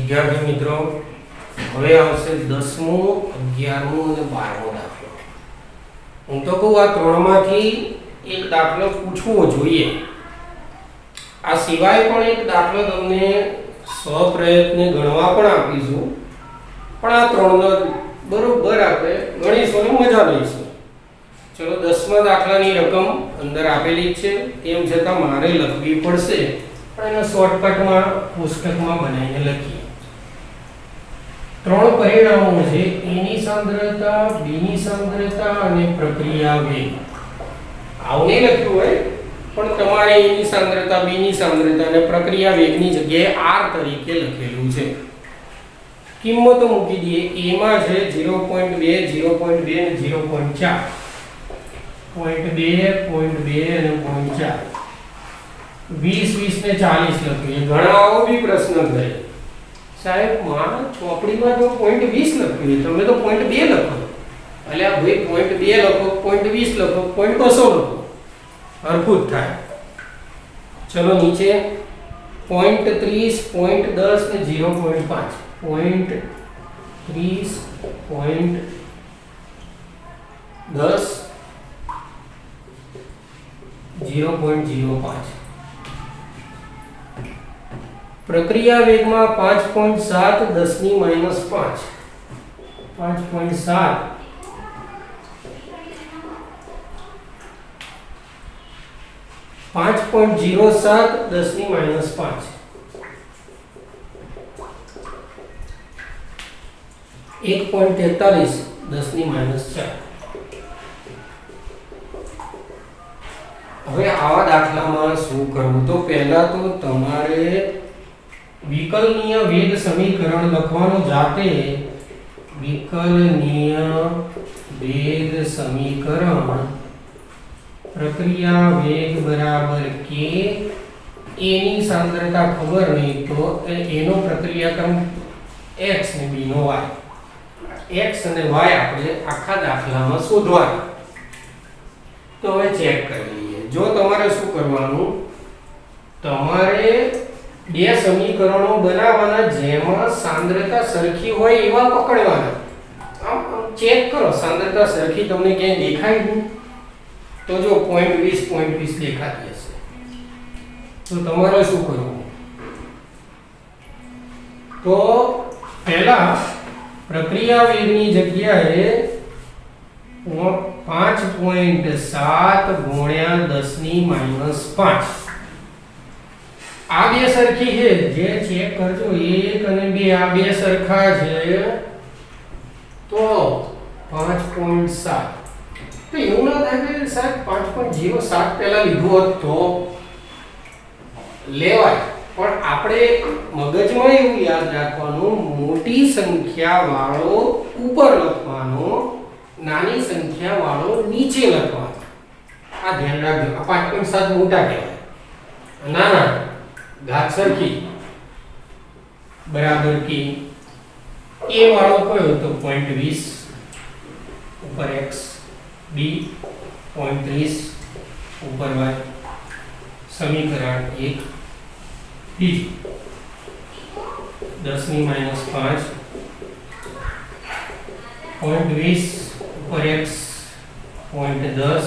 વિદ્યાર્થી મિત્રો, હવે આવશે 10મો, 11મો અને 12મો દાખલો. હું તો કહું આ ત્રણમાંથી એક દાખલો પૂછવો જોઈએ. આ સિવાય પણ એક દાખલો તમને સ્વપ્રયત્ને ગણવા પણ આપીશું, પણ આ ત્રણનો બરોબર આપણે ગણીશું અને મજા લઈશું. ચલો 10મા દાખલાની રકમ અંદર આપેલી છે, તેમ છતાં મારે લખવી પડશે, પણ એને શોર્ટકટમાં પુસ્તકમાં બનાવીને લખીએ. ત્રણ પરિણામો છે: A ની સાંદ્રતા, B ની સાંદ્રતા અને પ્રક્રિયા વેગ. આવું નહીં લખ્યું હોય, પણ તમારે A ની સાંદ્રતા, B ની સાંદ્રતા અને પ્રક્રિયા વેગની જગ્યાએ R તરીકે લખેલું છે. કિંમતો મૂકી દઈએ. A માં છે 0.2, 0.2 અને 0.4. 0.2, 0.2 અને 0.4. 20, 20 ને 40 લખીએ. ઘણા આવો બી પ્રશ્ન કરે, સાહેબ માં ચોપડીમાં તો 0.20 લખ્યું, તમે તો 0.2 લખો. એટલે આ ભાઈ 0.2 લખો, 0.20 લખો, 0.200 લખો, હરખું જ થાય. ચલો નીચે 0.30, 0.10 ને 0.5. 0.30, 0.10, 0.05. પ્રક્રિયા વેગમાં 5.7, 10 ની -5. 5.7 5.07, 10 ની -5. 1.43, 10 ની -4. હવે આવા દાખલામાં શું કરવું? તો પહેલા તો તમારે વિકલનીય વેગ સમીકરણ લખવાનું જાતે. વિકલનીય વેગ સમીકરણ પ્રક્રિયા વેગ બરાબર k. A ની સાંદ્રતા ખબર નહીં તો એનો પ્રક્રિયાક્રમ x ને b નો y. x અને y આપણે આખા દાખલામાં શોધવાના. તો હવે ચેક કરી લઈએ. જો તમારે શું કરવાનું, તમારે બે સમીકરણો બનાવવાના જેમાં સાંદ્રતા સરખી હોય એવા પકડવાના. આમ ચેક કરો, સાંદ્રતા સરખી તમને ક્યાંય દેખાય નહીં તો જો 0.20 દેખાતી હશે તો તમારે શું કરવું? તો પહેલા પ્રક્રિયા વેગની જગ્યાએ 5.7 ગુણ્યા 10 ની -5. આ બે સરખી છે, જે ચેક કરજો 1 અને 2 આ બે સરખા છે તો 5.7. તો એવું ના થાય કે સાહેબ 5.07 પહેલા લીધું હોત તો લેવાય, પણ આપણે મગજમાં એવું યાદ રાખવાનું, મોટી સંખ્યા વાળો ઉપર લખવાનો, નાની સંખ્યા વાળો નીચે લખવાનો. આ ધ્યાન રાખજો. આ 5.7 મોટા કહેવાય, નાના ઘાત સરખી બરાબર કે a વાળો કયો તો 0.20 ઉપર x, b 0.30 ઉપર y. સમીકરણ 1 બીજું 10 ની -5 0.20 ઉપર x, 0.10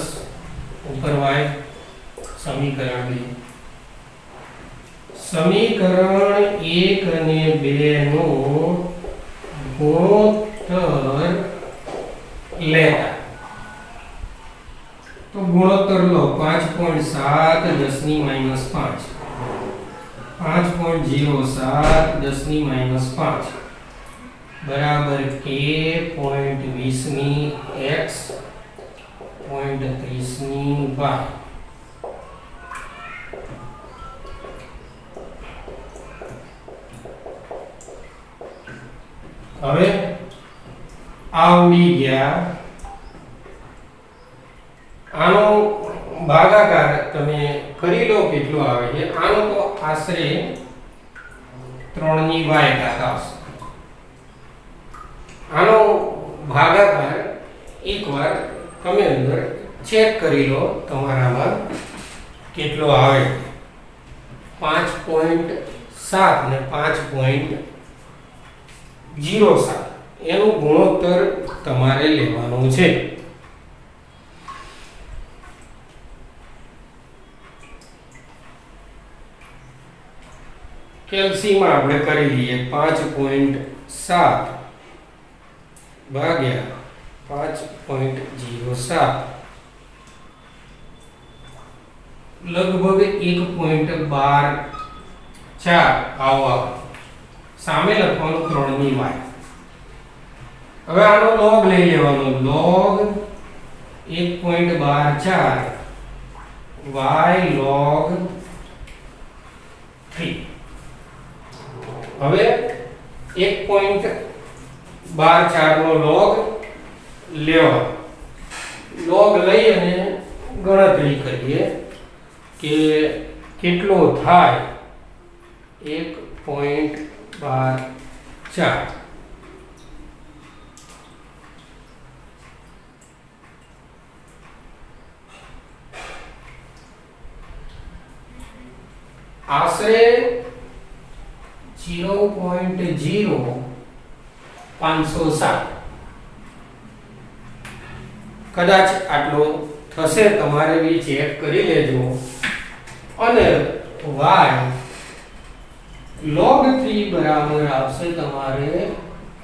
ઉપર y. સમીકરણ 2. સમીકરણ 1 અને 2 નો ગુણોત્તર લેતા. તો ગુણોત્તર લો. 5.7, 10 ની -5. 5.07, 10 ની -5 બરાબર k. 0.20 ની x, 0.30 ની y. હવે આવડી ગયા. આનો ભાગાકાર તમે કરી લો કેટલો આવે છે. આનો તો આશરે 3 ની y ઘાત આવશે. આનો ભાગાકાર એકવાર તમે અંદર ચેક કરી લો તમારામાં કેટલો આવે. 5.7 ને 5. 0.7 એનો ગુણોત્તર તમારે લેવાનો છે. કેલ્સીમાં આપણે કરી લઈએ 5.7 ભાગ્યા 5.07 લગભગ 1.124 આવો સામે લખવાનું 3 ની y. હવે આનો log લઈ લેવાનો, log 1.124 y log 3. હવે 1.124 નો log લેવા, log લઈ અને ગણતરી કરીએ કે કેટલો થાય 1.124. આશરે 0.0507 કદાચ આટલો થશે, તમારે બી ચેક કરી લેજો. અને y log 3 બરાબર આવશે તમારે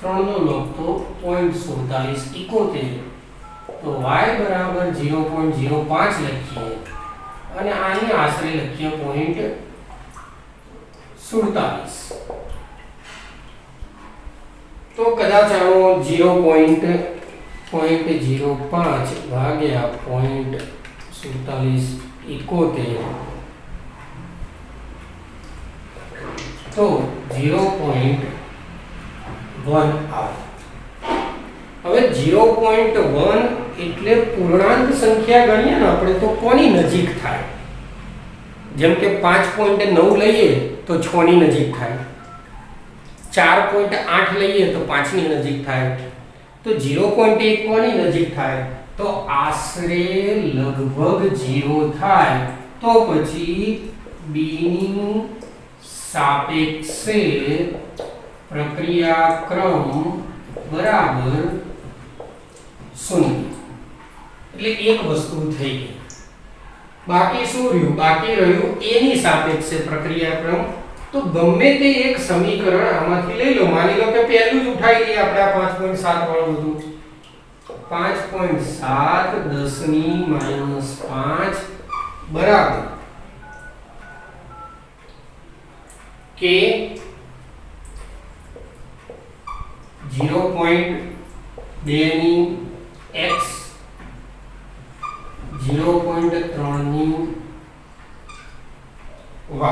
3 નો log તો 0.4771, તો y બરાબર 0.05 લખીએ અને આની આશરે લખીએ 0.47. તો કદાચ આનો 0.05 ભાગ્યા 0.4771 તો 0.1 આવે. હવે 0.1 એટલે પૂર્ણાંક સંખ્યા ગણીએ ને આપણે તો કોની નજીક થાય? જેમ કે 5.9 લઈએ તો 6 ની નજીક થાય, 4.8 લઈએ તો 5 ની નજીક થાય, તો 0.1 કોની નજીક થાય? તો આશરે લગભગ 0 થાય. તો પછી b ની સાપેક્ષે પ્રક્રિયા ક્રમ બરાબર 0. એટલે એક વસ્તુ થઈ ગઈ. બાકી શું રહ્યું? બાકી રહ્યું a ની સાપેક્ષે પ્રક્રિયા ક્રમ. તો ગમે તે એક સમીકરણ આમાંથી લઈ લો. માની લો કે પહેલું જ ઉઠાઈ લઈએ આપણે આ 5.7 વાળું બધું. 5.7 10 ની -5 બરાબર કે 0.2 ની x 0.3 ની y.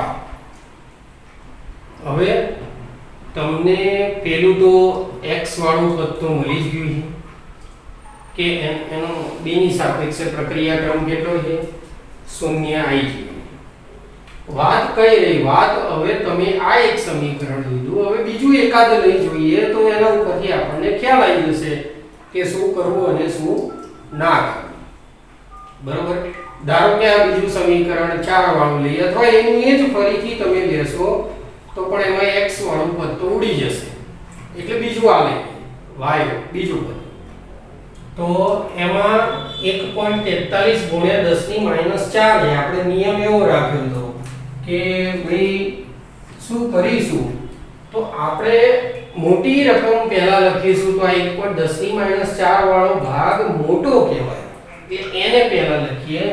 હવે તમને પેલું તો x વાળું પદ તો મળી જ ગયું છે કે એનો b ની સાપેક્ષે પ્રક્રિયા ક્રમ કેટલો છે? 0 આવી ગયું. વાત કઈ રહી? વાત હવે તમે આ એક સમીકરણ લીધું, હવે બીજું એકાદ લઈ જોઈએ તો એના ઉપરથી આપણને ખ્યાલ આવી જશે કે શું કરવું અને શું ના કરવું. બરોબર? ધારો કે આ બીજું સમીકરણ 4 વાળું લઈએ અથવા એનું એ જ ફરીથી તમે લેશો તો પણ એમાં x વાળું પદ તો ઉડી જશે, એટલે બીજું આવે y બીજું પદ. તો એમાં 1.43 ગુણ્યા 10 ની -4 છે. આપણે નિયમ એવો રાખ્યો હતો કે ભાઈ શું કરીશું, તો આપણે મોટી રકમ પહેલા લખીશું. તો આ 1.10 ની -4 વાળો ભાગ મોટો કહેવાય, એટલે એને પહેલા લખીએ.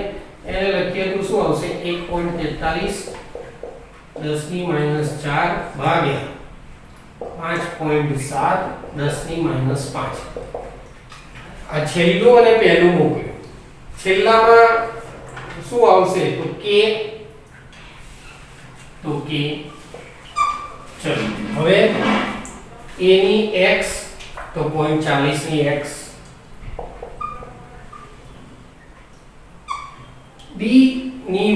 એને લખીએ તો શું આવશે? 1.43 10 ની -4 ભાગ્યા 5.7 10 ની -5. આ છેલ્લું અને પહેલું મૂક્યું. છેલ્લામાં શું આવશે? તો k. તો k. ચલો હવે a ની x તો 0.40 ની x, b ની y.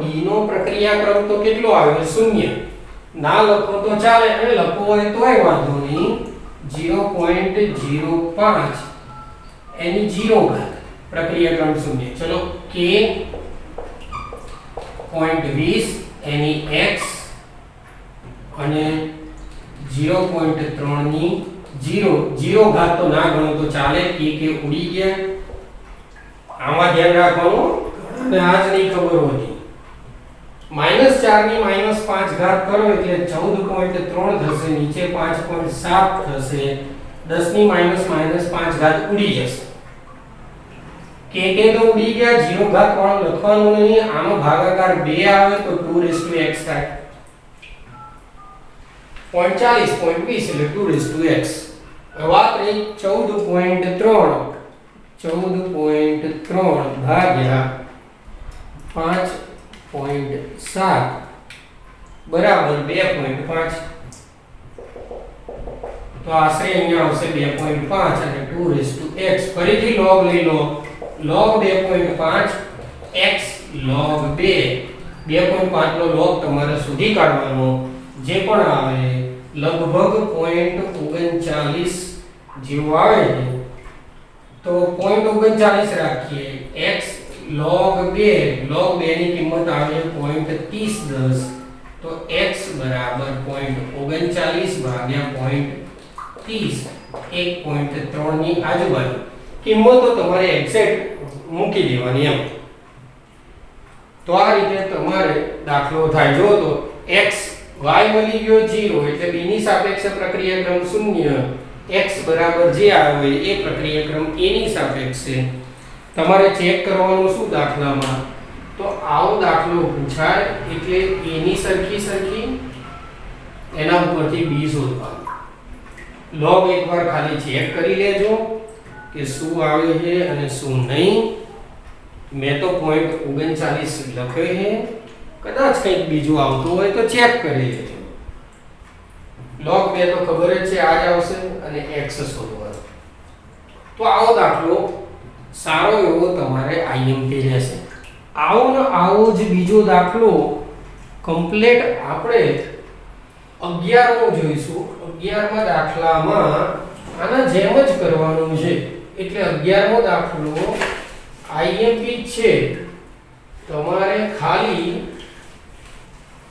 b નો પ્રક્રિયા ક્રમ તો કેટલો આવ્યો? 0. ના લખો તો ચાલે અને લખો હોય તોય વાંધો નહીં. 0.05 એની 0 ઘાત, પ્રક્રિયા ક્રમ 0. ચલો k 0.20 એની x અને 0.3 ની 0 ઘાત તો ના ગણો તો ચાલે કે ઉડી ગયા. આમાં ધ્યાન રાખવાનું અને આ જ નહીં ખબર હોતી. -4 ની -5 ઘાત કરો એટલે 14.3 થશે, નીચે 5.7 થશે, 10 ની -5 ઘાત ઉડી જશે. કે તો ઉડી ગયા, 0 ઘાત વાળું લખવાનું નહીં. આનો ભાગાકાર 2 આવે તો 2x થાય. 0.40 એટલે 2x. વાત રહી 14.3 ભાગ્યા 5.7 બરાબર 2.5. તો આશરે અહીંયા આવશે 2.5 અને 2x. ફરીથી log લઈ લો. log 2.5 x log 2. 2.5 નો log તમારે શોધી કાઢવાનો. જે પણ આવે લગભગ 0.39 જેવું આવે છે તો 0.39 રાખીએ. x log 2 ની કિંમત આવે 0.3010 તો x બરાબર 0.39 ભાગ્યા 0.30 1.3 ની આજુબાજુ કિંમતો તમારે એક્ઝેક્ટ મૂકી દેવાની એમ. તો આ રીતે તમારે દાખલો થાય. જો તો x y મળી ગયો 0 એટલે b ની સાપેક્ષે પ્રક્રિયાક્રમ 0, x બરાબર જે આવે એ પ્રક્રિયાક્રમ a ની સાપેક્ષે. તમારે ચેક કરવાનું શું દાખલામાં, તો આવો દાખલો પૂછાય એટલે a ની સરખી એના ઉપરથી b શોધવાનું. log એકવાર ખાલી ચેક કરી લેજો કે શું આવે છે અને શું નહીં. મેં તો 0.39 લખ્યો છે, કદાચ કંઈક બીજું આવતું હોય તો ચેક કરી લેજો. log 2 તો ખબર જ છે આ જ આવશે અને x શોધવાનો. તો આવો દાખલો સારો એવો તમારે IMP રહેશે. આવો જ બીજો દાખલો કમ્પ્લીટ આપણે 11મો જોઈશું. 11મા દાખલામાં આના જેમ જ કરવાનું છે. એટલે 11મો દાખલો IMP છે. તમારે ખાલી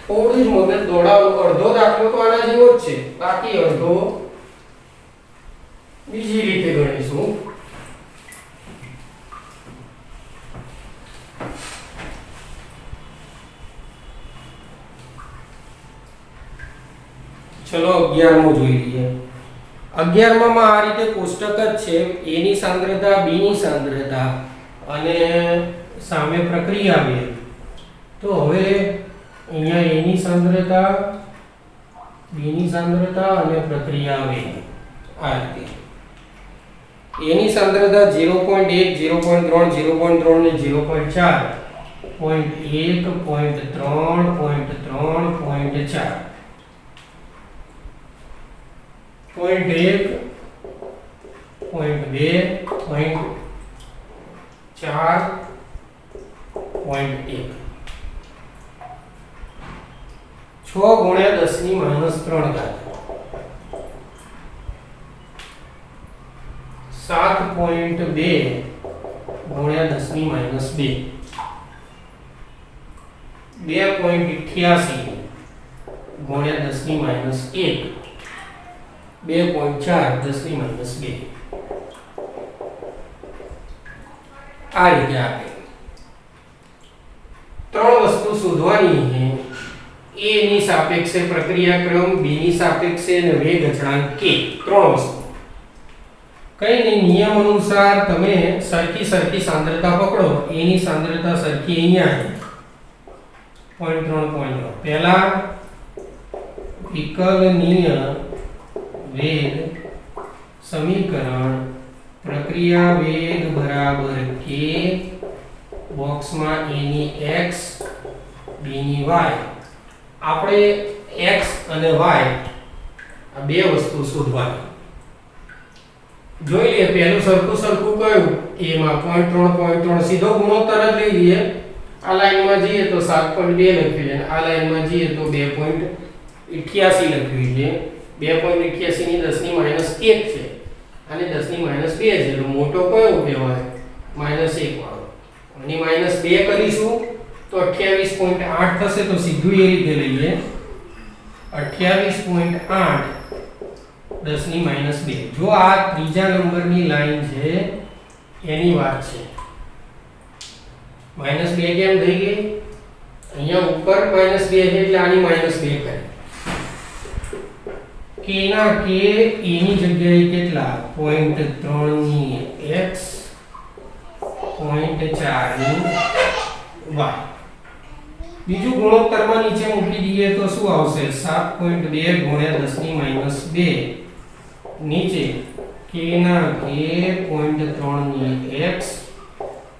થોડું જ મગજ દોડાવો. અડધો દાખલો તો આના જેવો જ છે, બાકી અડધો બીજી રીતે ગણીશું. ચલો 11મો જોઈ લઈએ. 11માં આ રીતે કોષ્ટક જ છે. a ની સાંદ્રતા, b ની સાંદ્રતા અને સામે પ્રક્રિયા વેગ. તો હવે અહીંયા a ની સાંદ્રતા, b ની સાંદ્રતા અને પ્રક્રિયા વેગ આ રીતે. a ની સાંદ્રતા 0.1 0.3 0.3 ને 0.4 0.1 0.3 0.4 0.1 0.2 0.4 6 ગુણ્યા 10 ની -3 ઘાત 7.2 ગુણ્યા 10 ની -2 2.88 ગુણ્યા 10 ની -1 2.4 10 ની -2 આ રીતે આપે. ત્રણ વસ્તુ શોધવાની છે. a ની સાપેક્ષે પ્રક્રિયાક્રમ, b ની સાપેક્ષે અને વેગ અચળાંક k. ત્રણ વસ્તુ. કઈ નહીં, નિયમ અનુસાર તમે સરખી સાંદ્રતા પકડો. a ની સાંદ્રતા સરખી અહીંયા છે 0.3 પહેલા વિકલનીય વેગ સમીકરણ પ્રક્રિયા વેગ બરાબર k બોક્સમાં a ની x b ની y. આપણે x અને y આ બે વસ્તુ શોધવાની. જોઈ લઈએ પહેલું સરખું કયું, a માં 0.3 સીધો ગુણોત્તર જ લઈ લઈએ. આ લાઈનમાં જઈએ તો 7.2 લખ્યું છે, આ લાઈનમાં જઈએ તો 2.88 લખ્યું છે. 2.88 ની 10 ની -1 છે અને 10 ની -2 છે. એટલે મોટો કયો કહેવાય? -1 વાળો. અને -2 કરીશું તો 28.8 થશે. તો સીધું એ રીતે લઈએ 28.8 10 ની -2. જો આ ત્રીજા નંબરની લાઈન છે એની વાત છે. -2 કેમ થઈ ગઈ? અહીંયા ઉપર -2 છે એટલે આની -2 કરે. k ના k e ની જગ્યાએ કેટલા? 0.3 ની x 0.4 ની y. બીજું ગુણોત્તરમાં નીચે મૂકી દઈએ તો શું આવશે? 7.2 ગુણ્યા 10 ની -2 નીચે k ના k 0.3 ની x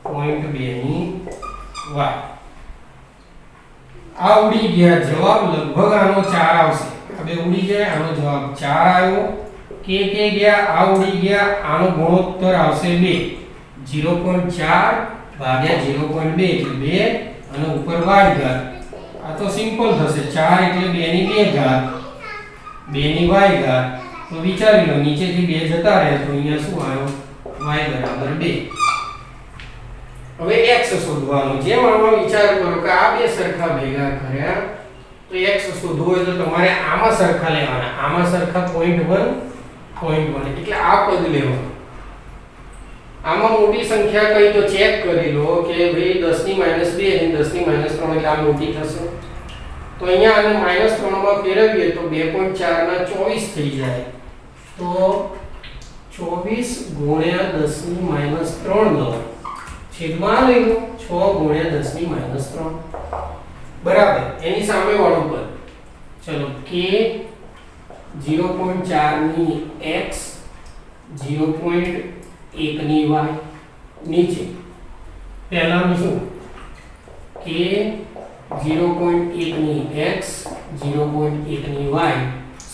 0.2 ની y. આ ઉડી ગયા. જવાબ લગભગ આનો 4 આવશે. આ બે ઉડી ગયા, આનો જવાબ 4 આવ્યો. k ગયા, આ ઉડી ગયા, આનો ગુણોત્તર આવશે 2. 0.4 ભાગ્યા 0.2 એટલે 2 અને ઉપર y ઘાત. આ તો સિમ્પલ થશે. 4 એટલે 2 ની 2 ઘાત 2 ની y ઘાત. તો વિચારી લો, નીચેથી 2 જતા રહે તો અહીંયા શું આવ્યો? y બરાબર 2. હવે x શોધવાનો. જેમ આમાં વિચાર કરો કે આ બે સરખા ભેગા કર્યા તો x શોધવો હોય તો તમારે આમાં સરખા લેવાના. આમાં સરખા 0.1 એટલે આ પદ લેવાનું. આમાં મોટી સંખ્યા કઈ તો ચેક કરી લો કે ભાઈ 10 ની -2 અને 10 ની -3 એટલે આ મોટી થશે. તો અહીંયા આને -3 માં ફેરવીએ તો 2.4 ના 24 થઈ જાય. તો 24 ગુણ્યા 10 ની -3 લો. છેદમાં લઈ લો 6 ગુણ્યા 10 ની -3 બરાબર. એની સામે વાળું પદ ચલો k 0.4 ની x 0.1 ની y નીચે પહેલાનું શું? k 0.1 ની x 0.1 ની y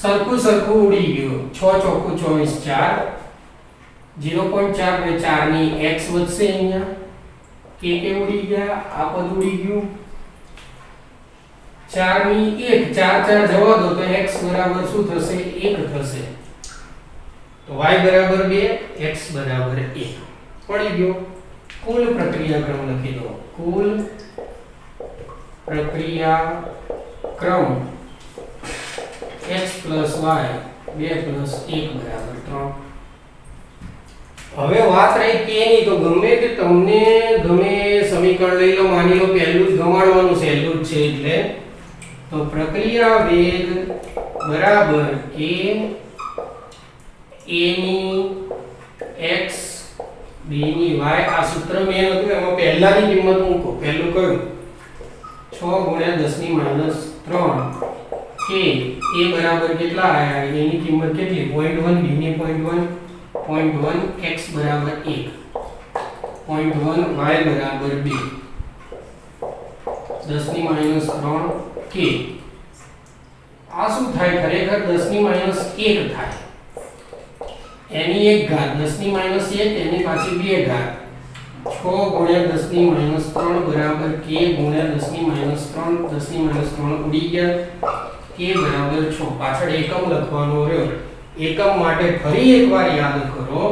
સરખું ઉડી ગયું. 6 ચોકુ 24 4 0.4 ને 4 ની x વધશે. અહીંયા k ઉડી ગયા, આ પદ ઉડી ગયું. 4 ની 1 4 જવા દો તો x બરાબર શું થશે? 1 થશે. તો y બરાબર 2 x બરાબર 1 પડી ગયો. કુલ પ્રક્રિયાક્રમ લખી દો. કુલ પ્રક્રિયાક્રમ x y 2 1 બરાબર 3. હવે વાત રહી k ની. તો ગમે તે તમને ગમે સમીકરણ લઈ લો. માની લો પહેલું જ ગમાડવાનું સહેલું જ છે એટલે તો પ્રક્રિયા વેગ બરાબર k a ની x b ની y. આ સૂત્ર મેં હતું એમાં પહેલાની કિંમત મૂકો. પહેલું કયું? 6 ગુણ્યા 10 ની -3 k a બરાબર કેટલા આયા? a ની કિંમત કેટલી? 0.1 b ની 0.1 0.1 x બરાબર 1 0.1 y બરાબર 2 10 ની -3 k. આ શું થાય? ખરેખર 10 ની -1 થાય. એની એક ઘાત 10 ની -1 એની પાછી 2 ઘાત 6 ગુણ્યા 10 ની -3 બરાબર k ગુણ્યા 10 ની -3 10 ની -3 ઉડી ગયા. k બરાબર 6. પાછળ એકમ લખવાનો રહ્યો. એકમ માટે ફરી એકવાર યાદ કરો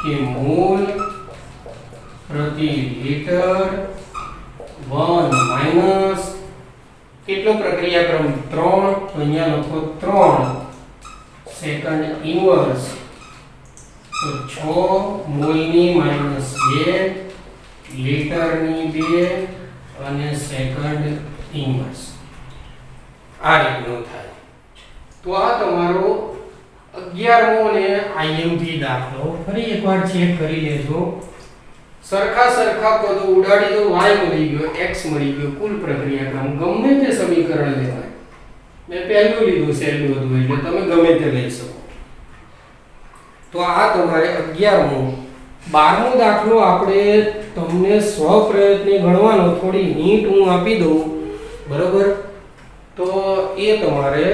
કે મોલ પ્રતિ લિટર 1 માઈનસ કેટલો પ્રક્રિયાક્રમ? 3. તો અહીંયા લખો 3 સેકન્ડ ઇન્વર્સ. તો 6 મોલની -2 લિટરની 2 અને સેકન્ડ ઇન્વર્સ. આ રીતનું થાય. તો આ તમારો 11મો અને IMP દાખલો. ફરી એકવાર ચેક કરી લેજો. સરખા પદો ઉડાડી દો. y મળી ગયો, x મળી ગયો. કુલ પ્રક્રિયાક્રમ ગમે તે સમીકરણ લેવાય. મેં પહેલું લીધું સહેલું હતું એટલે તમે ગમે તે લઈ શકો. તો આ તમારે 11મો. 12મો દાખલો આપણે તમને સ્વપ્રયત્ને ગણવાનો. થોડી હિન્ટ હું આપી દઉં બરોબર. તો એ તમારે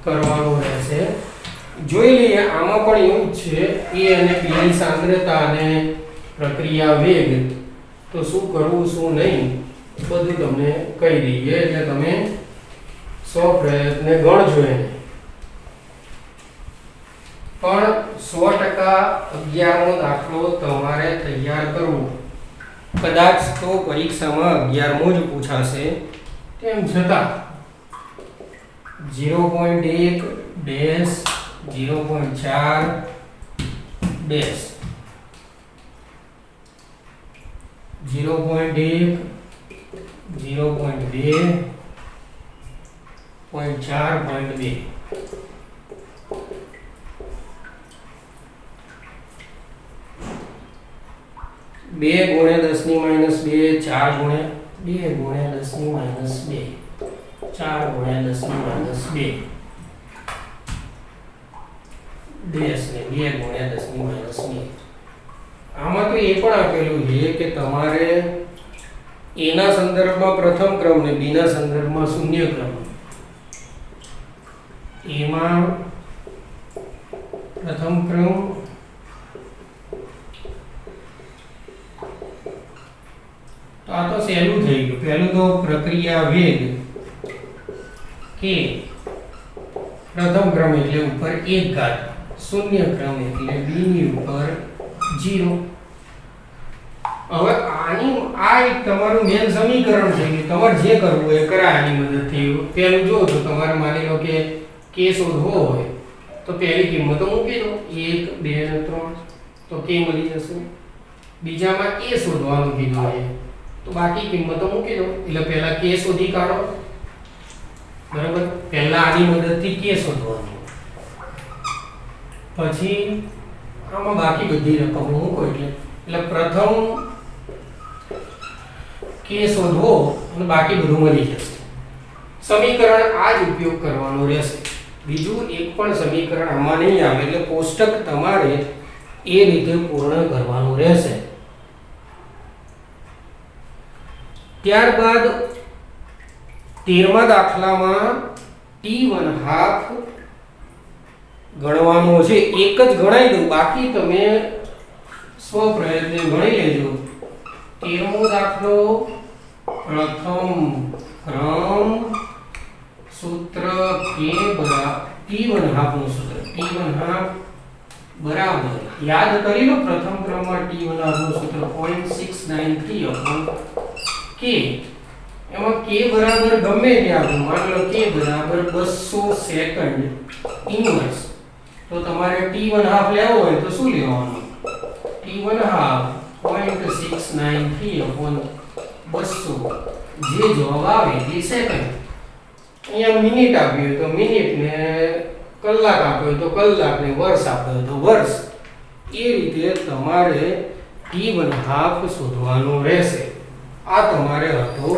કરવાનું રહેશે. જોઈ લઈએ. આમાં પણ એવું જ છે. a અને b ની સાંદ્રતા અને પ્રક્રિયા વેગ. તો શું કરવું શું નહીં બધું તમને કહી દઈએ એટલે તમે સ્વપ્રયત્ને ગણજો એને. પણ 100% 11મો દાખલો તમારે તૈયાર કરવો. કદાચ તો પરીક્ષામાં 11મો જ પૂછાશે. તેમ છતાં 0.1 ડેશ 0.4 ડેશ 0.1 0.2 0.4.2 2 ગુણ્યા 10 ની માઈનસ 2 4 ગુણ્યા 2 ગુણ્યા 10 ની માઈનસ 2 4 ગુણ્યા 10 ની માઈનસ 2 ડેશ ને 2 ગુણ્યા 10 ની માઈનસ 2 આમાં તો એ પણ આપેલું છે કે તમારે a ના સંદર્ભમાં પ્રથમ ક્રમ ને b ના સંદર્ભમાં શૂન્ય ક્રમ a માં પ્રથમ ક્રમ તો આ તો સહેલું થઈ ગયું પહેલું તો પ્રક્રિયા વેગ કે પ્રથમ ક્રમ એટલે ઉપર 1 ઘાત શૂન્ય ક્રમ એટલે b ની ઉપર 0 હવે આ એક તમારું મેન સમીકરણ છે કે તમારે જે કરવું હોય કરાય આની મદદથી પહેલું જો તો તમારે માની લો કે k શોધવો હોય તો પહેલી કિંમતો મૂકી દો 1 2 અને 3 તો k મળી જશે બીજામાં a શોધવાનું કીધું છે તો બાકી કિંમતો મૂકી દો એટલે પહેલા k શોધી કાઢો બરાબર પહેલા આની મદદથી k શોધવાનું પછી આમાં બાકી બધી રકમો મૂકો એટલે પ્રથમ k શોધવો અને બાકી બધું મળી જશે સમીકરણ આ જ ઉપયોગ કરવાનો રહેશે બીજું એક પણ સમીકરણ આમાં નહીં આવે એટલે કોષ્ટક તમારે એ રીતે પૂર્ણ કરવાનું રહેશે ત્યારબાદ 13મા દાખલામાં t1/2 ગણવાનો છે એક જ ગણાઈ દઉં બાકી તમે સ્વપ્રયત્ને ગણી લેજો 13મો દાખલો પ્રથમ ક્રમ સૂત્ર k બરાબર t1/2 નું સૂત્ર t1/2 બરાબર યાદ કરી લો પ્રથમ ક્રમમાં t1/2 નું સૂત્ર 0.693 k એમાં k બરાબર ગમે તે આપણે માની લો k બરાબર 200 સેકન્ડ ઇન્વર્સ તો તમારે t1/2 લેવો હોય તો શું લેવાનું t1/2 0.693/200 જે જવાબ આવે તે સેકન્ડ અહીંયા મિનિટ આપ્યું હોય તો મિનિટ ને કલાક આપ્યો હોય તો કલાક ને વર્ષ આપ્યો હોય તો વર્ષ એ રીતે તમારે t1/2 શોધવાનું રહેશે આ તમારે હતો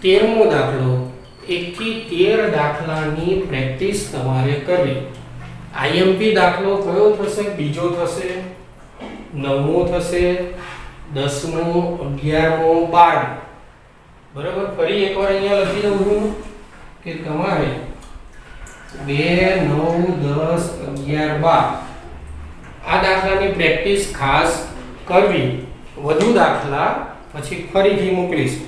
13મો દાખલો 1 થી 13 દાખલાની પ્રેક્ટિસ તમારે કરવી IMP દાખલો કયો થશે બીજો થશે 9મો થશે 10મો 11મો 12 બરાબર ફરી એકવાર અહીંયા લખી દઉં છું કે તમારે 2 9 10 11 12 આ દાખલાની પ્રેક્ટિસ ખાસ કરવી વધુ દાખલા પછી ફરીથી મોકલીશું